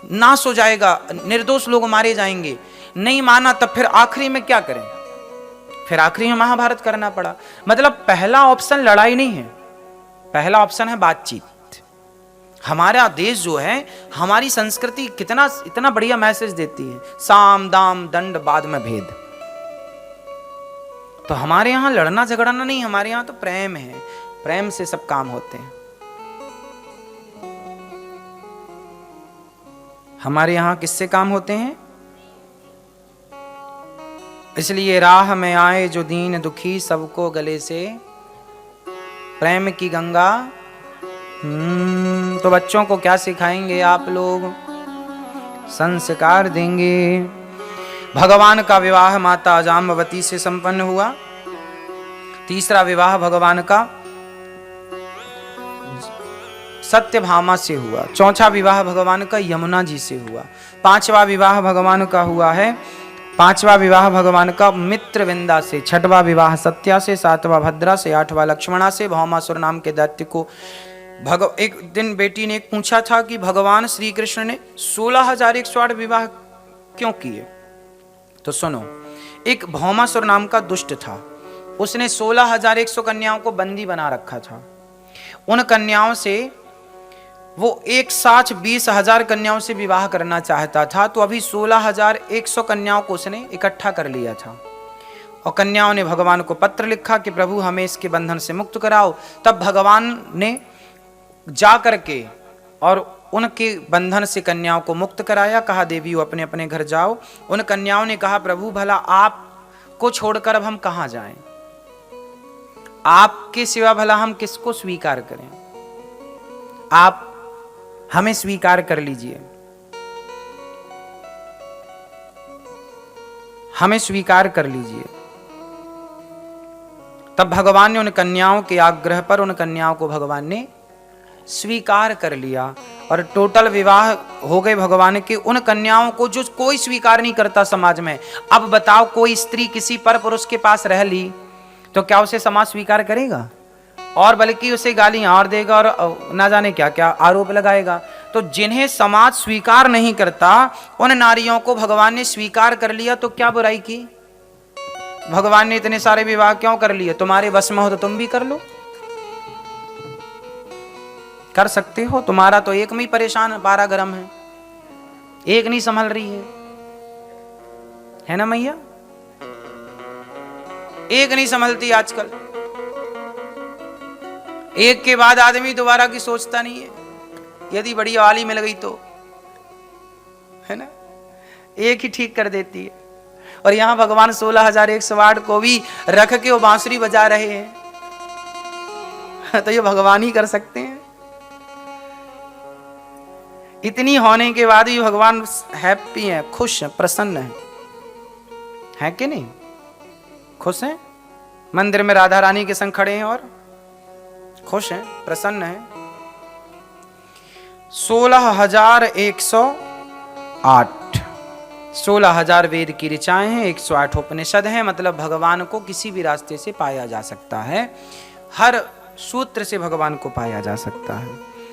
नाश हो जाएगा, निर्दोष लोग मारे जाएंगे। नहीं माना तब फिर आखिरी में क्या करें? फिर आखिरी में महाभारत करना पड़ा। मतलब पहला ऑप्शन लड़ाई नहीं है, पहला ऑप्शन है बातचीत। हमारा देश जो है, हमारी संस्कृति इतना बढ़िया मैसेज देती है, साम दाम दंड बाद में भेद। तो हमारे यहां लड़ना झगड़ना नहीं, हमारे यहां तो प्रेम है, प्रेम से सब काम होते हैं। हमारे यहां किससे काम होते हैं? इसलिए राह में आए जो दीन दुखी, सबको गले से प्रेम की गंगा। तो बच्चों को क्या सिखाएंगे आप लोग? संस्कार देंगे। भगवान का विवाह माता जाम्बवती से संपन्न हुआ। तीसरा विवाह भगवान का सत्यभामा से हुआ। चौथा विवाह भगवान का यमुना जी से हुआ। पांचवा विवाह भगवान का हुआ है, पांचवा विवाह भगवान का मित्रविंदा से। छठवां विवाह सत्या से, सातवां भद्रा से, आठवां लक्ष्मणा से। भौमासुर नाम के दैत्य को एक दिन बेटी ने पूछा था कि भगवान श्री कृष्ण ने 16,108 विवाह क्यों किए? तो सुनो, एक भौमासुर नाम का दुष्ट था, उसने 16,100 कन्याओं को बंदी बना रखा था। उन कन्याओं से वो एक साथ 20,000 कन्याओं से विवाह करना चाहता था। तो अभी 16,100 कन्याओं को उसने इकट्ठा कर लिया था और कन्याओं ने भगवान को पत्र लिखा कि प्रभु हमें इसके बंधन से मुक्त कराओ। तब भगवान ने जा करके और उनके बंधन से कन्याओं को मुक्त कराया। कहा देवियों अपने अपने घर जाओ। उन कन्याओं ने कहा प्रभु भला आपको छोड़कर अब हम कहां जाएं? आपके सिवा भला हम किसको स्वीकार करें? आप हमें स्वीकार कर लीजिए, हमें स्वीकार कर लीजिए। तब भगवान ने उन कन्याओं के आग्रह पर उन कन्याओं को भगवान ने स्वीकार कर लिया और टोटल विवाह हो गए भगवान के उन कन्याओं को जो कोई स्वीकार नहीं करता समाज में। अब बताओ, कोई स्त्री किसी पर पुरुष के पास रह ली तो क्या उसे समाज स्वीकार करेगा? और बल्कि उसे गालियां और देगा और ना जाने क्या क्या आरोप लगाएगा। तो जिन्हें समाज स्वीकार नहीं करता उन नारियों को भगवान ने स्वीकार कर लिया, तो क्या बुराई की? भगवान ने इतने सारे विवाह क्यों कर लिए? तुम्हारे बस में हो तो तुम भी कर लो, कर सकते हो। तुम्हारा तो एक में ही परेशान 12 गरम है, एक नहीं संभल रही है ना मैया? एक नहीं संभलती आजकल। एक के बाद आदमी दोबारा की सोचता नहीं है, यदि बड़ी वाली मिल गई तो, है ना? एक ही ठीक कर देती है। और यहां भगवान 16,108 को भी रख के वो बांसुरी बजा रहे हैं, तो ये भगवान ही कर सकते हैं। इतनी होने के बाद भी भगवान हैप्पी हैं, खुश हैं, प्रसन्न हैं, कि नहीं? खुश हैं। मंदिर में राधा रानी के संग खड़े हैं और खुश हैं, प्रसन्न हैं। 16,108 16,000 वेद की ऋचाएं हैं, 108 उपनिषद हैं। मतलब भगवान को किसी भी रास्ते से पाया जा सकता है, हर सूत्र से भगवान को पाया जा सकता है।